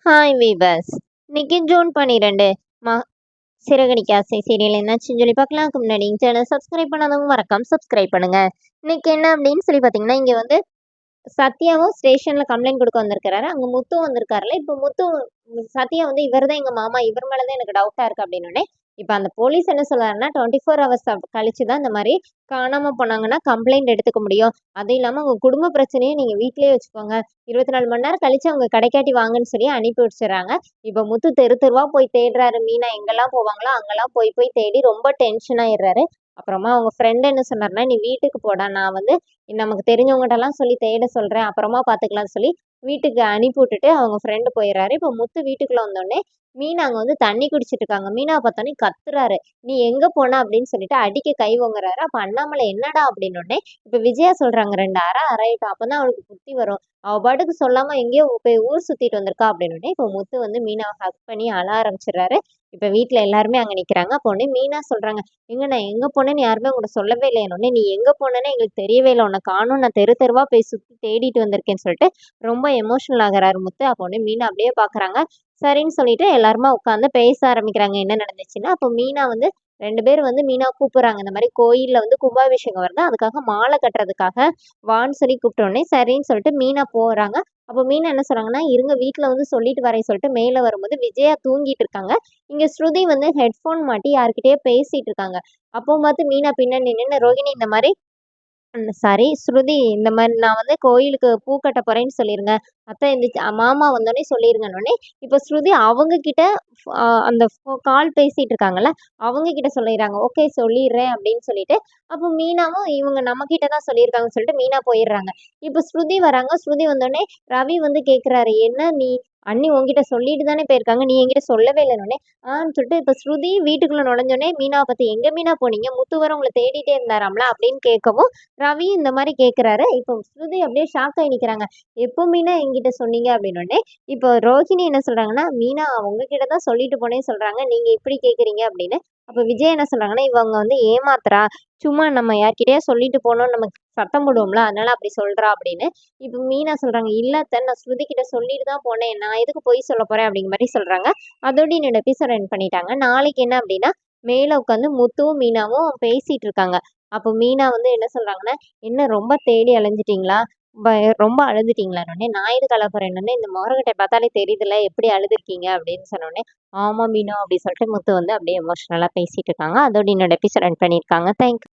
Hi viewers. இன்னைக்கு June 12 மா சிறகடிக்க ஆசை சீரியல் என்னாச்சுன்னு சொல்லி பார்க்கலாம். அதுக்கு முன்னாடி சேனல் சப்ஸ்கிரைப் பண்ணாதவங்க மறக்காம சப்ஸ்கிரைப் பண்ணுங்க. இன்னைக்கு என்ன அப்படின்னு சொல்லி பார்த்தீங்கன்னா, இங்க வந்து சத்யாவும் ஸ்டேஷன்ல கம்ப்ளைண்ட் கொடுக்க வந்திருக்கிறாரு. அங்க முத்து வந்திருக்காருல்ல. இப்போ முத்து சத்யா வந்து இவர் தான் எங்க மாமா, இவர் மேல தான் எனக்கு டவுட்டா இருக்கு அப்படின்னோடனே, இப்போ அந்த போலீஸ் என்ன சொல்றாருன்னா 24 ஹவர்ஸ் கழிச்சு தான் இந்த மாதிரி காணாம போனாங்கன்னா கம்ப்ளைண்ட் எடுத்துக்க முடியும். அதுவும் இல்லாம உங்க குடும்ப பிரச்சனையை நீங்க வீட்லயே வச்சுக்கோங்க. 24 மணி நேரம் கழிச்சு அவங்க கடைக்காட்டி வாங்கன்னு சொல்லி அனுப்பி வச்சிடறாங்க. இப்போ முத்து தெரு தெருவா போய் தேடுறாரு. மீனா எங்கெல்லாம் போவாங்களோ அங்கெல்லாம் போய் போய் தேடி ரொம்ப டென்ஷன் ஆயிடுறாரு. அப்புறமா அவங்க ஃப்ரெண்ட் என்ன சொன்னாருன்னா, நீ வீட்டுக்கு போடா, நான் வந்து நமக்கு தெரிஞ்சவங்ககிட்டலாம் சொல்லி தேட சொல்றேன், அப்புறமா பார்த்துக்கலாம்னு சொல்லி வீட்டுக்கு அனுப்பி விட்டுட்டு அவங்க ஃப்ரெண்டு போயிடுறாரு. இப்போ முத்து வீட்டுக்குள்ள வந்தோடனே மீனா அங்க வந்து தண்ணி குடிச்சிட்டு இருக்காங்க. மீனா பார்த்தோன்னே கத்துறாரு, நீ எங்க போன அப்படின்னு சொல்லிட்டு அடிக்க கை ஓங்குறாரு. அப்ப அண்ணாமலை என்னடா அப்படின்னோடனே, இப்ப விஜயா சொல்றாங்க, 2 அறை அறையட்டும், அப்பதான் அவளுக்கு புத்தி வரும். அவ பாட்டுக்கு சொல்லாம எங்கேயோ போய் ஊர் சுத்திட்டு வந்திருக்கா அப்படின்னோடனே, இப்போ முத்து வந்து மீனாவை ஹக் பண்ணி அழ ஆரம்பிச்சிடுறாரு. இப்ப வீட்டுல எல்லாருமே அங்க நிக்கிறாங்க. அப்போ உடனே மீனா சொல்றாங்க, எங்க நான் எங்க போனேன்னு யாருமே உங்கள்ட்ட சொல்லவே இல்லையானோடனே, நீ எங்க போனேன்னு எங்களுக்கு தெரியவே இல்லை, உன்னை காணும், நான் தெரு தெருவா போய் சுத்தி தேடிட்டு வந்திருக்கேன்னு சொல்லிட்டு ரொம்ப எமோஷனல் ஆகுறாரு முத்து. அப்போ உடனே மீனா அப்படியே பாக்குறாங்க. சரின்னு சொல்லிட்டு எல்லாருமே உட்காந்து பேச ஆரம்பிக்கிறாங்க என்ன நடந்துச்சுன்னு. அப்போ மீனா வந்து 2 பேர் வந்து மீனா கூப்பிடுறாங்க. இந்த மாதிரி கோயில்ல வந்து கும்பாபிஷேகம் வருது, அதுக்காக மாலை கட்டுறதுக்காக வான்னு சொல்லி கூப்பிட்டோடனே சரின்னு சொல்லிட்டு மீனா போறாங்க. அப்போ மீனா என்ன சொல்றாங்கன்னா, இருங்க வீட்டுல வந்து சொல்லிட்டு வரேன்னு சொல்லிட்டு மேல வரும்போது விஜயா தூங்கிட்டு இருக்காங்க. இங்க ஸ்ருதி வந்து ஹெட்போன் மாட்டி யார்கிட்டயோ பேசிட்டு இருக்காங்க. அப்போ பார்த்து மீனா பின்னாடி நின்னு, ரோகிணி இந்த மாதிரி சரி ஸ்ருதி, இந்த மாதிரி நான் வந்து கோயிலுக்கு பூ கட்ட போறேன்னு சொல்லிருங்க. அத்தை எந்திரிச்சு மாமா வந்தோடனே சொல்லிருங்கன்னோடனே, இப்போ ஸ்ருதி அவங்க கிட்ட அந்த கால் பேசிட்டு இருக்காங்கல்ல, அவங்க கிட்ட சொல்லிடுறாங்க. ஓகே சொல்லிடுறேன் அப்படின்னு சொல்லிட்டு, அப்போ மீனாவும் இவங்க நம்ம கிட்ட தான் சொல்லியிருக்காங்கன்னு சொல்லிட்டு மீனா போயிடுறாங்க. இப்போ ஸ்ருதி வராங்க. ஸ்ருதி வந்தோடனே ரவி வந்து கேட்குறாரு, என்ன நீ அண்ணி உன்கிட்ட சொல்லிட்டு தானே போயிருக்காங்க, நீ என்கிட்ட சொல்லவே இல்லைன்னொடனே, சொல்லிட்டு இப்போ ஸ்ருதி வீட்டுக்குள்ள நுழைஞ்சோடனே மீனாவை பார்த்து, எங்க மீனா போனீங்க, முத்து வர உங்களை தேடிட்டே இருந்தாராம்ல அப்படின்னு கேட்கவும் ரவி இந்த மாதிரி கேட்குறாரு. இப்போ ஸ்ருதி அப்படியே ஷாக் ஆகி நிற்கிறாங்க. எப்போ மீனா என்கிட்ட சொன்னீங்க அப்படின்னோடனே, இப்போ ரோஹிணி என்ன சொல்றாங்கன்னா, மீனா உங்ககிட்ட தான் சொல்லிட்டு போனேன்னு சொல்றாங்க, நீங்க இப்படி கேட்குறீங்க அப்படின்னு. அப்போ விஜய் என்ன சொல்றாங்கன்னா, இவங்க வந்து ஏமாத்துறா, சும்மா நம்ம யார்கிட்டயா சொல்லிட்டு போனோம் நம்ம சத்தம் போடுவோம்ல, அதனால அப்படி சொல்றா அப்படின்னு. இப்போ மீனா சொல்றாங்க, இல்ல அத்தை, நான் ஸ்ருதி கிட்ட சொல்லிட்டு தான் போனேன், நான் எதுக்கு பொய் சொல்ல போறேன் அப்படிங்கிற மாதிரி சொல்றாங்க. அதோட என்னோட எபிசோட் எண்ட் பண்ணிட்டாங்க. நாளைக்கு என்ன அப்படின்னா, மேல உட்காந்து முத்துவும் மீனாவும் பேசிட்டு இருக்காங்க. அப்போ மீனா வந்து என்ன சொல்றாங்கன்னா, என்ன ரொம்ப தேடி அலைஞ்சிட்டீங்களா, ரொம்ப அழுதுட்டீங்களான்னொடனே, நான் எதுக்கு அழ போறேன்னொடனே, இந்த மோரக்கட்டைய பார்த்தாலே தெரியுதுல்ல எப்படி அழுதுருக்கீங்க அப்படின்னு சொன்னோடனே, ஆமா மீனா அப்படி சொல்லிட்டு முத்து வந்து அப்படியே எமோஷனலா பேசிட்டு இருக்காங்க. அதோட என்னோட எபிசோட் எண்ட் பண்ணியிருக்காங்க. தேங்க்யூ.